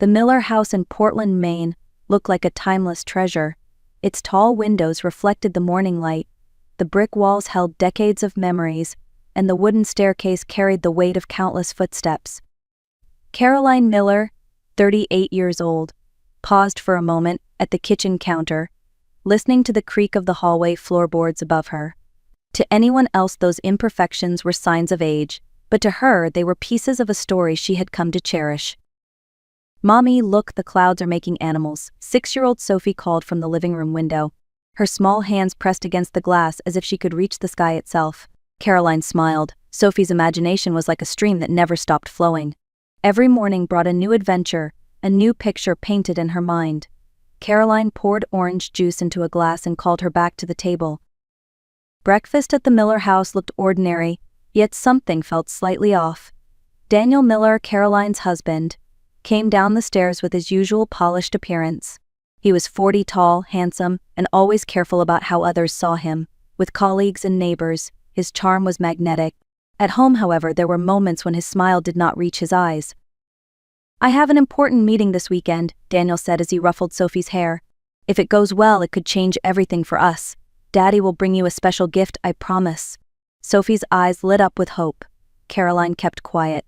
The Miller house in Portland, Maine, looked like a timeless treasure. Its tall windows reflected the morning light, the brick walls held decades of memories, and the wooden staircase carried the weight of countless footsteps. Caroline Miller, 38 years old, paused for a moment at the kitchen counter, listening to the creak of the hallway floorboards above her. To anyone else, those imperfections were signs of age, but to her they were pieces of a story she had come to cherish. "Mommy, look, the clouds are making animals," 6-year-old Sophie called from the living room window, her small hands pressed against the glass as if she could reach the sky itself. Caroline smiled. Sophie's imagination was like a stream that never stopped flowing. Every morning brought a new adventure, a new picture painted in her mind. Caroline poured orange juice into a glass and called her back to the table. Breakfast at the Miller house looked ordinary, yet something felt slightly off. Daniel Miller, Caroline's husband, came down the stairs with his usual polished appearance. He was 40 tall, handsome, and always careful about how others saw him. With colleagues and neighbors, his charm was magnetic. At home, however, there were moments when his smile did not reach his eyes. "I have an important meeting this weekend," Daniel said as he ruffled Sophie's hair. "If it goes well, it could change everything for us. Daddy will bring you a special gift, I promise." Sophie's eyes lit up with hope. Caroline kept quiet.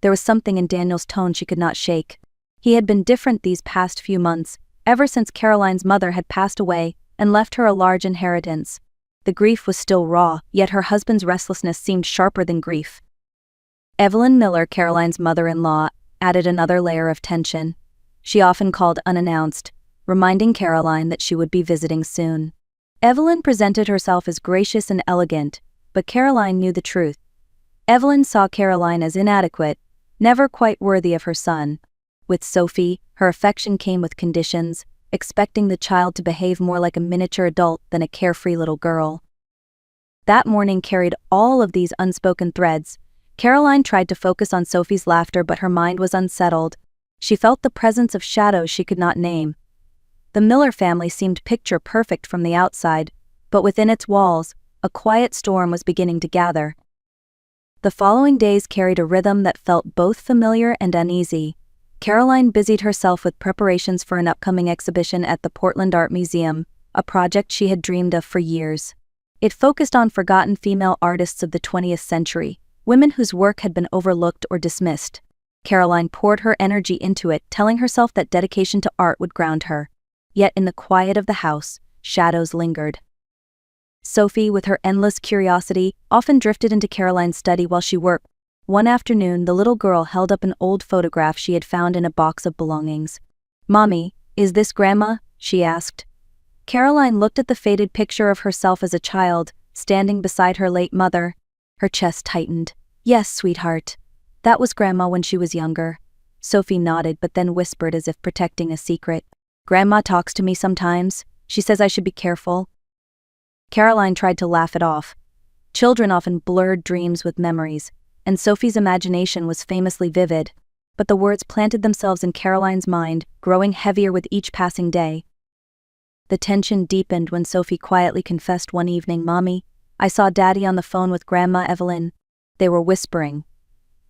There was something in Daniel's tone she could not shake. He had been different these past few months, ever since Caroline's mother had passed away and left her a large inheritance. The grief was still raw, yet her husband's restlessness seemed sharper than grief. Evelyn Miller, Caroline's mother-in-law, added another layer of tension. She often called unannounced, reminding Caroline that she would be visiting soon. Evelyn presented herself as gracious and elegant, but Caroline knew the truth. Evelyn saw Caroline as inadequate, never quite worthy of her son. With Sophie, her affection came with conditions, expecting the child to behave more like a miniature adult than a carefree little girl. That morning carried all of these unspoken threads. Caroline tried to focus on Sophie's laughter, but her mind was unsettled. She felt the presence of shadows she could not name. The Miller family seemed picture perfect from the outside, but within its walls, a quiet storm was beginning to gather. The following days carried a rhythm that felt both familiar and uneasy. Caroline busied herself with preparations for an upcoming exhibition at the Portland Art Museum, a project she had dreamed of for years. It focused on forgotten female artists of the 20th century, women whose work had been overlooked or dismissed. Caroline poured her energy into it, telling herself that dedication to art would ground her. Yet in the quiet of the house, shadows lingered. Sophie, with her endless curiosity, often drifted into Caroline's study while she worked. One afternoon, the little girl held up an old photograph she had found in a box of belongings. "Mommy, is this Grandma?" she asked. Caroline looked at the faded picture of herself as a child, standing beside her late mother. Her chest tightened. "Yes, sweetheart. That was Grandma when she was younger." Sophie nodded but then whispered as if protecting a secret. "Grandma talks to me sometimes. She says I should be careful." Caroline tried to laugh it off. Children often blurred dreams with memories, and Sophie's imagination was famously vivid. But the words planted themselves in Caroline's mind, growing heavier with each passing day. The tension deepened when Sophie quietly confessed one evening, "Mommy, I saw Daddy on the phone with Grandma Evelyn." They were whispering.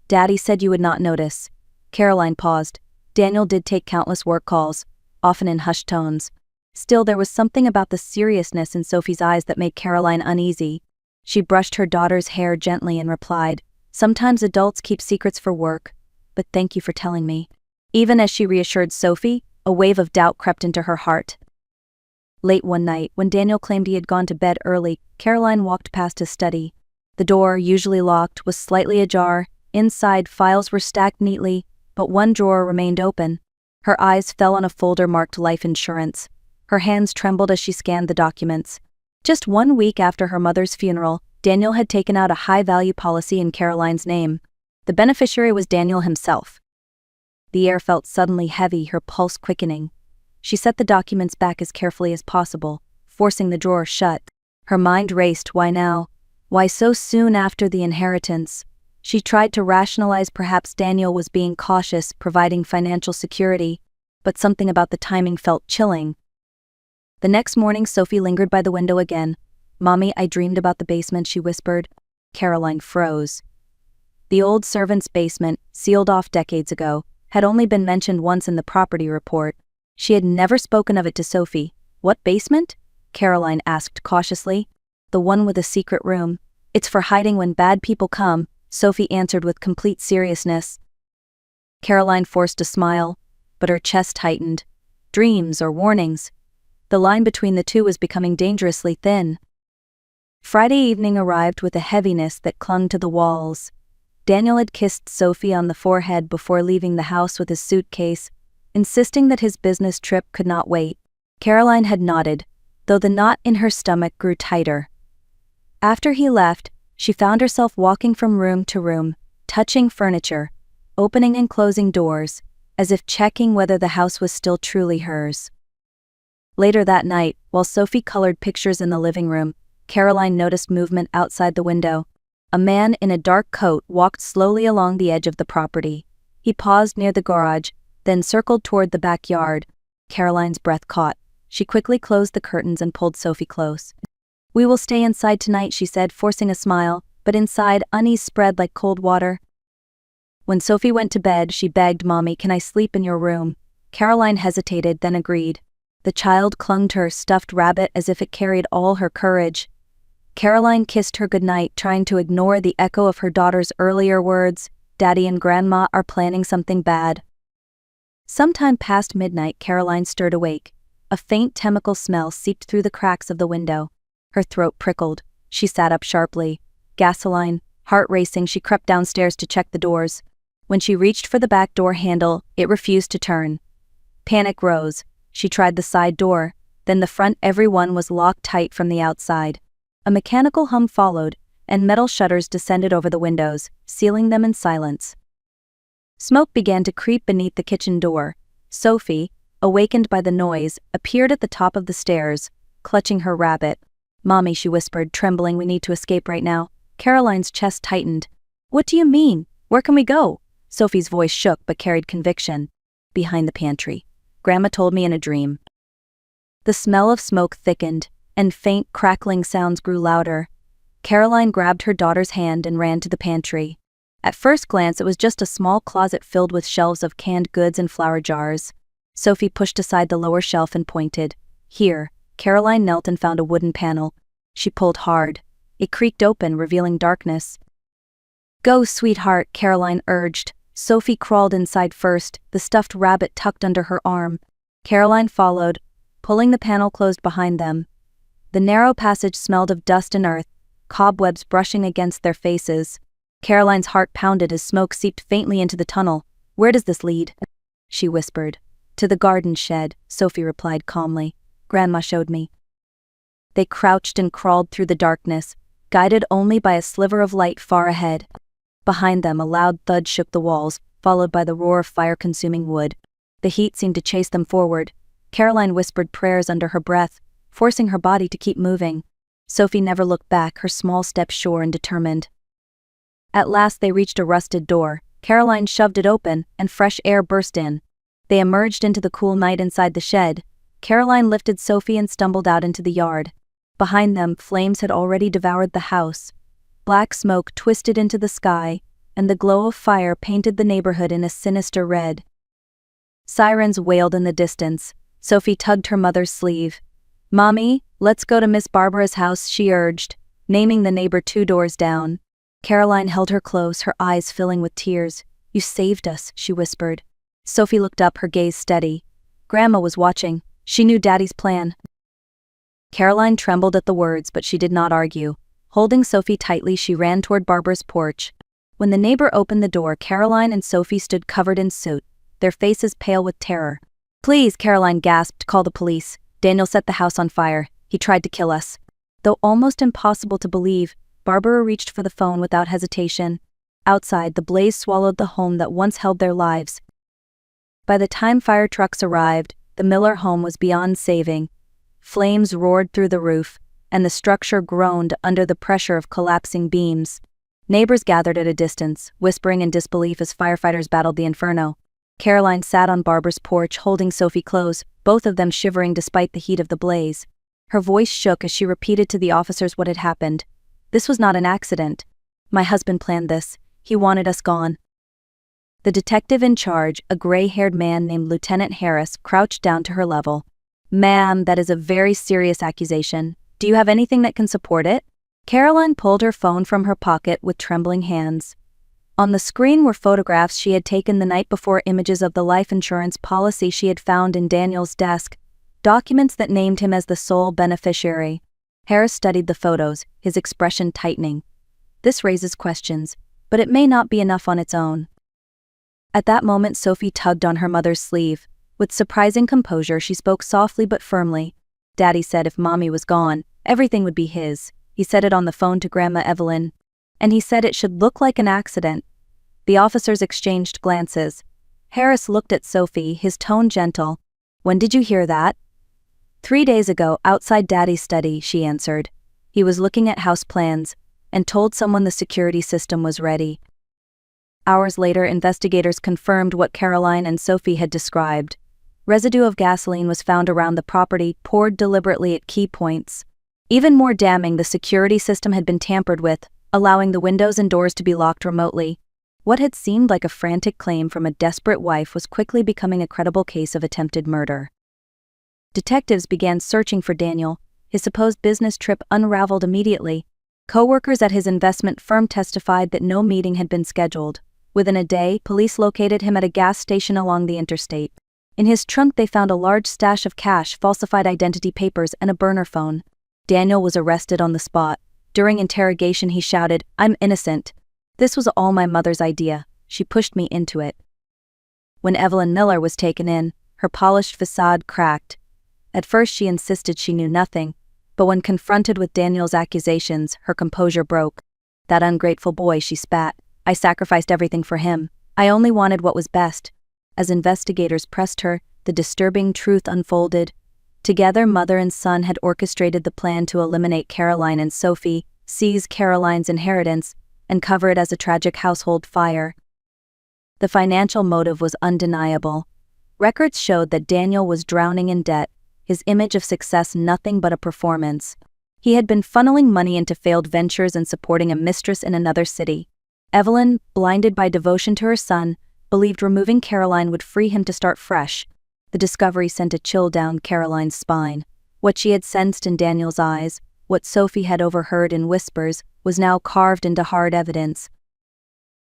"Daddy said you would not notice." Caroline paused. Daniel did take countless work calls, often in hushed tones. Still, there was something about the seriousness in Sophie's eyes that made Caroline uneasy. She brushed her daughter's hair gently and replied, "Sometimes adults keep secrets for work, but thank you for telling me." Even as she reassured Sophie, a wave of doubt crept into her heart. Late one night, when Daniel claimed he had gone to bed early, Caroline walked past his study. The door, usually locked, was slightly ajar. Inside, files were stacked neatly, but one drawer remained open. Her eyes fell on a folder marked life insurance. Her hands trembled as she scanned the documents. Just 1 week after her mother's funeral, Daniel had taken out a high-value policy in Caroline's name. The beneficiary was Daniel himself. The air felt suddenly heavy, her pulse quickening. She set the documents back as carefully as possible, forcing the drawer shut. Her mind raced. Why now? Why so soon after the inheritance? She tried to rationalize perhaps Daniel was being cautious, providing financial security, but something about the timing felt chilling. The next morning, Sophie lingered by the window again. "Mommy, I dreamed about the basement," she whispered. Caroline froze. The old servant's basement, sealed off decades ago, had only been mentioned once in the property report. She had never spoken of it to Sophie. "What basement?" Caroline asked cautiously. "The one with a secret room. It's for hiding when bad people come," Sophie answered with complete seriousness. Caroline forced a smile, but her chest tightened. Dreams or warnings? The line between the two was becoming dangerously thin. Friday evening arrived with a heaviness that clung to the walls. Daniel had kissed Sophie on the forehead before leaving the house with his suitcase, insisting that his business trip could not wait. Caroline had nodded, though the knot in her stomach grew tighter. After he left, she found herself walking from room to room, touching furniture, opening and closing doors, as if checking whether the house was still truly hers. Later that night, while Sophie colored pictures in the living room, Caroline noticed movement outside the window. A man in a dark coat walked slowly along the edge of the property. He paused near the garage, then circled toward the backyard. Caroline's breath caught. She quickly closed the curtains and pulled Sophie close. "We will stay inside tonight," she said, forcing a smile, but inside, unease spread like cold water. When Sophie went to bed, she begged, "Mommy, can I sleep in your room?" Caroline hesitated, then agreed. The child clung to her stuffed rabbit as if it carried all her courage. Caroline kissed her goodnight, trying to ignore the echo of her daughter's earlier words, "Daddy and Grandma are planning something bad." Sometime past midnight, Caroline stirred awake. A faint chemical smell seeped through the cracks of the window. Her throat prickled. She sat up sharply. Gasoline, heart racing, she crept downstairs to check the doors. When she reached for the back door handle, it refused to turn. Panic rose. She tried the side door, then the front. Every one was locked tight from the outside. A mechanical hum followed, and metal shutters descended over the windows, sealing them in silence. Smoke began to creep beneath the kitchen door. Sophie, awakened by the noise, appeared at the top of the stairs, clutching her rabbit. "Mommy," she whispered, trembling, "we need to escape right now." Caroline's chest tightened. "What do you mean? Where can we go?" Sophie's voice shook but carried conviction. "Behind the pantry. Grandma told me in a dream." The smell of smoke thickened, and faint crackling sounds grew louder. Caroline grabbed her daughter's hand and ran to the pantry. At first glance, it was just a small closet filled with shelves of canned goods and flour jars. Sophie pushed aside the lower shelf and pointed. "Here." Caroline knelt and found a wooden panel. She pulled hard. It creaked open, revealing darkness. "Go, sweetheart," Caroline urged. Sophie crawled inside first, the stuffed rabbit tucked under her arm. Caroline followed, pulling the panel closed behind them. The narrow passage smelled of dust and earth, cobwebs brushing against their faces. Caroline's heart pounded as smoke seeped faintly into the tunnel. "Where does this lead?" she whispered. "To the garden shed," Sophie replied calmly. "Grandma showed me." They crouched and crawled through the darkness, guided only by a sliver of light far ahead. Behind them, a loud thud shook the walls, followed by the roar of fire-consuming wood. The heat seemed to chase them forward. Caroline whispered prayers under her breath, forcing her body to keep moving. Sophie never looked back, her small steps sure and determined. At last they reached a rusted door. Caroline shoved it open, and fresh air burst in. They emerged into the cool night inside the shed. Caroline lifted Sophie and stumbled out into the yard. Behind them, flames had already devoured the house. Black smoke twisted into the sky, and the glow of fire painted the neighborhood in a sinister red. Sirens wailed in the distance. Sophie tugged her mother's sleeve. "Mommy, let's go to Miss Barbara's house," she urged, naming the neighbor 2 doors down. Caroline held her close, her eyes filling with tears. "You saved us," she whispered. Sophie looked up, her gaze steady. Grandma was watching. She knew Daddy's plan. Caroline trembled at the words, but she did not argue. Holding Sophie tightly, she ran toward Barbara's porch. When the neighbor opened the door, Caroline and Sophie stood covered in soot, their faces pale with terror. "Please," Caroline gasped, "call the police. Daniel set the house on fire. He tried to kill us." Though almost impossible to believe, Barbara reached for the phone without hesitation. Outside, the blaze swallowed the home that once held their lives. By the time fire trucks arrived, the Miller home was beyond saving. Flames roared through the roof, and the structure groaned under the pressure of collapsing beams. Neighbors gathered at a distance, whispering in disbelief as firefighters battled the inferno. Caroline sat on Barbara's porch, holding Sophie close, both of them shivering despite the heat of the blaze. Her voice shook as she repeated to the officers what had happened. "This was not an accident. My husband planned this. He wanted us gone." The detective in charge, a gray-haired man named Lieutenant Harris, crouched down to her level. "Ma'am, that is a very serious accusation. Do you have anything that can support it?" Caroline pulled her phone from her pocket with trembling hands. On the screen were photographs she had taken the night before, images of the life insurance policy she had found in Daniel's desk, documents that named him as the sole beneficiary. Harris studied the photos, his expression tightening. "This raises questions, but it may not be enough on its own." At that moment, Sophie tugged on her mother's sleeve. With surprising composure, she spoke softly but firmly. "Daddy said if Mommy was gone, everything would be his. He said it on the phone to Grandma Evelyn. And he said it should look like an accident." The officers exchanged glances. Harris looked at Sophie, his tone gentle. "When did you hear that?" "3 days ago, outside Daddy's study," she answered. "He was looking at house plans and told someone the security system was ready." Hours later, investigators confirmed what Caroline and Sophie had described. Residue of gasoline was found around the property, poured deliberately at key points. Even more damning, the security system had been tampered with, allowing the windows and doors to be locked remotely. What had seemed like a frantic claim from a desperate wife was quickly becoming a credible case of attempted murder. Detectives began searching for Daniel. His supposed business trip unraveled immediately. Co-workers at his investment firm testified that no meeting had been scheduled. Within a day, police located him at a gas station along the interstate. In his trunk, they found a large stash of cash, falsified identity papers, and a burner phone. Daniel was arrested on the spot. During interrogation, he shouted, "I'm innocent. This was all my mother's idea. She pushed me into it." When Evelyn Miller was taken in, her polished facade cracked. At first she insisted she knew nothing, but when confronted with Daniel's accusations, her composure broke. "That ungrateful boy," she spat. "I sacrificed everything for him. I only wanted what was best." As investigators pressed her, the disturbing truth unfolded. Together, mother and son had orchestrated the plan to eliminate Caroline and Sophie, seize Caroline's inheritance, and cover it as a tragic household fire. The financial motive was undeniable. Records showed that Daniel was drowning in debt, his image of success nothing but a performance. He had been funneling money into failed ventures and supporting a mistress in another city. Evelyn, blinded by devotion to her son, believed removing Caroline would free him to start fresh. The discovery sent a chill down Caroline's spine. What she had sensed in Daniel's eyes, what Sophie had overheard in whispers, was now carved into hard evidence.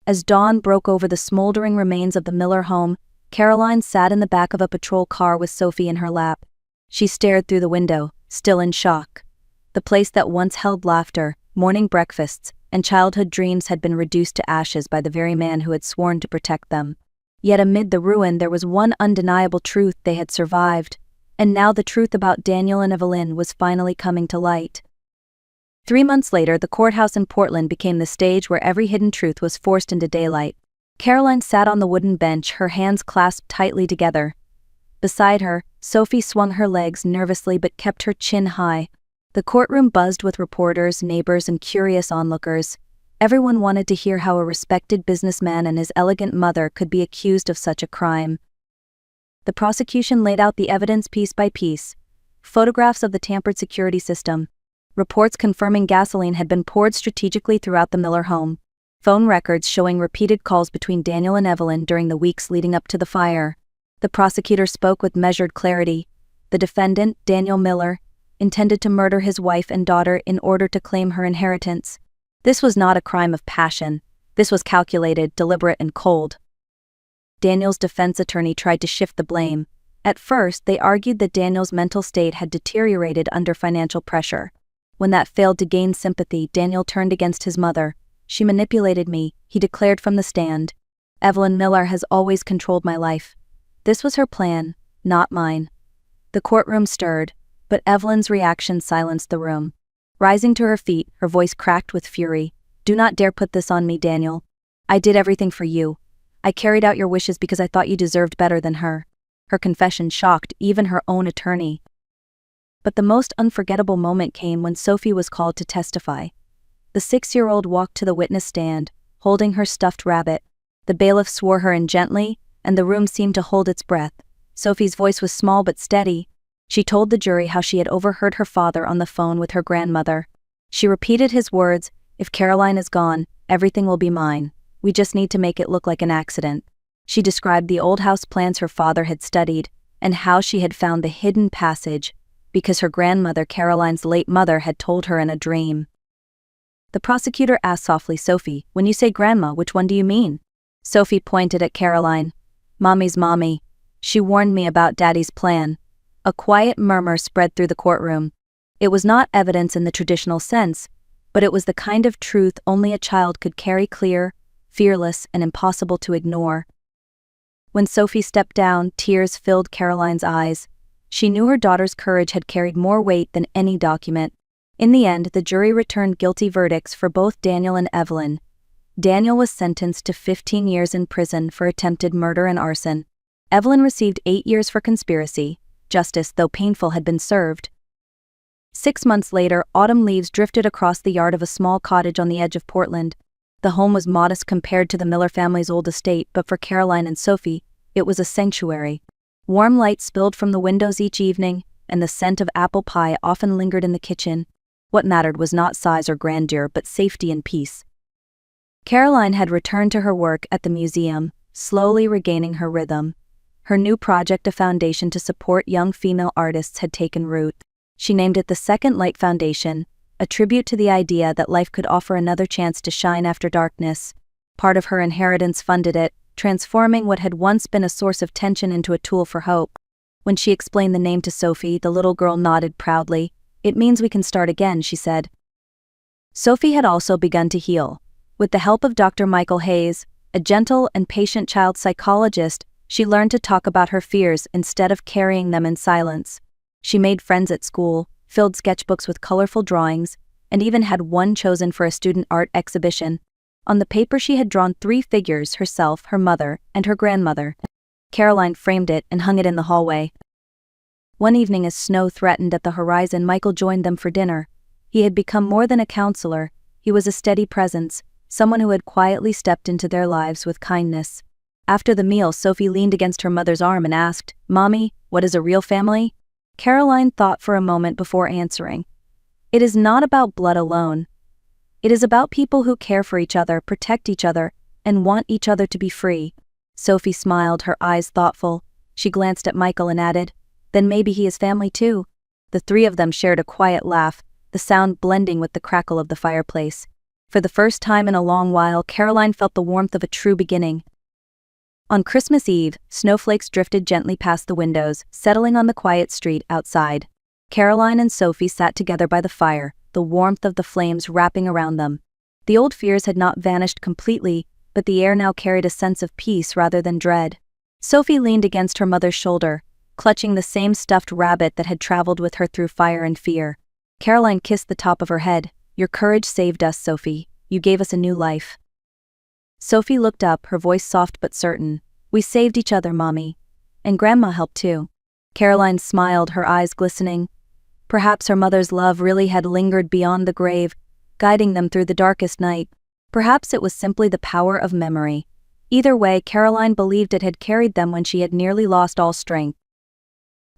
As dawn broke over the smoldering remains of the Miller home, Caroline sat in the back of a patrol car with Sophie in her lap. She stared through the window, still in shock. The place that once held laughter, morning breakfasts, and childhood dreams had been reduced to ashes by the very man who had sworn to protect them. Yet amid the ruin there was one undeniable truth: they had survived. And now the truth about Daniel and Evelyn was finally coming to light. 3 months later, the courthouse in Portland became the stage where every hidden truth was forced into daylight. Caroline sat on the wooden bench, her hands clasped tightly together. Beside her, Sophie swung her legs nervously but kept her chin high. The courtroom buzzed with reporters, neighbors, and curious onlookers. Everyone wanted to hear how a respected businessman and his elegant mother could be accused of such a crime. The prosecution laid out the evidence piece by piece. Photographs of the tampered security system. Reports confirming gasoline had been poured strategically throughout the Miller home. Phone records showing repeated calls between Daniel and Evelyn during the weeks leading up to the fire. The prosecutor spoke with measured clarity. The defendant, Daniel Miller, intended to murder his wife and daughter in order to claim her inheritance. This was not a crime of passion. This was calculated, deliberate, and cold. Daniel's defense attorney tried to shift the blame. At first, they argued that Daniel's mental state had deteriorated under financial pressure. When that failed to gain sympathy, Daniel turned against his mother. "She manipulated me," he declared from the stand. "Evelyn Miller has always controlled my life. This was her plan, not mine." The courtroom stirred, but Evelyn's reaction silenced the room. Rising to her feet, her voice cracked with fury. "Do not dare put this on me, Daniel. I did everything for you. I carried out your wishes because I thought you deserved better than her." Her confession shocked even her own attorney. But the most unforgettable moment came when Sophie was called to testify. The 6-year-old walked to the witness stand, holding her stuffed rabbit. The bailiff swore her in gently, and the room seemed to hold its breath. Sophie's voice was small but steady. She told the jury how she had overheard her father on the phone with her grandmother. She repeated his words, "If Caroline is gone, everything will be mine. We just need to make it look like an accident." She described the old house plans her father had studied and how she had found the hidden passage because her grandmother, Caroline's late mother, had told her in a dream. The prosecutor asked softly, "Sophie, when you say grandma, which one do you mean?" Sophie pointed at Caroline. "Mommy's mommy. She warned me about Daddy's plan." A quiet murmur spread through the courtroom. It was not evidence in the traditional sense, but it was the kind of truth only a child could carry, clear, fearless, and impossible to ignore. When Sophie stepped down, tears filled Caroline's eyes. She knew her daughter's courage had carried more weight than any document. In the end, the jury returned guilty verdicts for both Daniel and Evelyn. Daniel was sentenced to 15 years in prison for attempted murder and arson. Evelyn received 8 years for conspiracy. Justice, though painful, had been served. 6 months later, autumn leaves drifted across the yard of a small cottage on the edge of Portland. The home was modest compared to the Miller family's old estate, but for Caroline and Sophie, it was a sanctuary. Warm light spilled from the windows each evening, and the scent of apple pie often lingered in the kitchen. What mattered was not size or grandeur, but safety and peace. Caroline had returned to her work at the museum, slowly regaining her rhythm. Her new project, a foundation to support young female artists, had taken root. She named it the Second Light Foundation, a tribute to the idea that life could offer another chance to shine after darkness. Part of her inheritance funded it, transforming what had once been a source of tension into a tool for hope. When she explained the name to Sophie, the little girl nodded proudly. "It means we can start again," she said. Sophie had also begun to heal. With the help of Dr. Michael Hayes, a gentle and patient child psychologist, she learned to talk about her fears instead of carrying them in silence. She made friends at school, filled sketchbooks with colorful drawings, and even had one chosen for a student art exhibition. On the paper she had drawn 3 figures: herself, her mother, and her grandmother. Caroline framed it and hung it in the hallway. One evening, as snow threatened at the horizon, Michael joined them for dinner. He had become more than a counselor. He was a steady presence, someone who had quietly stepped into their lives with kindness. After the meal, Sophie leaned against her mother's arm and asked, "Mommy, what is a real family?" Caroline thought for a moment before answering. "It is not about blood alone. It is about people who care for each other, protect each other, and want each other to be free." Sophie smiled, her eyes thoughtful. She glanced at Michael and added, "Then maybe he is family too." The 3 of them shared a quiet laugh, the sound blending with the crackle of the fireplace. For the first time in a long while, Caroline felt the warmth of a true beginning. On Christmas Eve, snowflakes drifted gently past the windows, settling on the quiet street outside. Caroline and Sophie sat together by the fire, the warmth of the flames wrapping around them. The old fears had not vanished completely, but the air now carried a sense of peace rather than dread. Sophie leaned against her mother's shoulder, clutching the same stuffed rabbit that had traveled with her through fire and fear. Caroline kissed the top of her head. "Your courage saved us, Sophie. You gave us a new life." Sophie looked up, her voice soft but certain. "We saved each other, Mommy. And Grandma helped too." Caroline smiled, her eyes glistening. Perhaps her mother's love really had lingered beyond the grave, guiding them through the darkest night. Perhaps it was simply the power of memory. Either way, Caroline believed it had carried them when she had nearly lost all strength.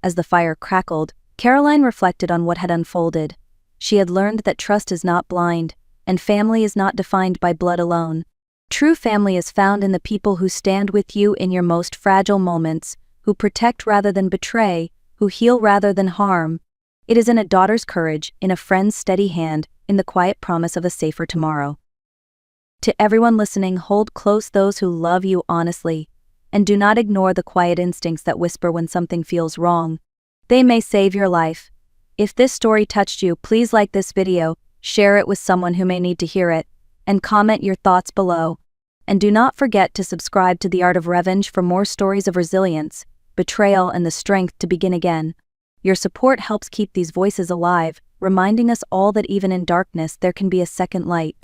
As the fire crackled, Caroline reflected on what had unfolded. She had learned that trust is not blind, and family is not defined by blood alone. True family is found in the people who stand with you in your most fragile moments, who protect rather than betray, who heal rather than harm. It is in a daughter's courage, in a friend's steady hand, in the quiet promise of a safer tomorrow. To everyone listening, hold close those who love you honestly, and do not ignore the quiet instincts that whisper when something feels wrong. They may save your life. If this story touched you, please like this video, share it with someone who may need to hear it, and comment your thoughts below. And do not forget to subscribe to The Art of Revenge for more stories of resilience, betrayal, and the strength to begin again. Your support helps keep these voices alive, reminding us all that even in darkness there can be a second light.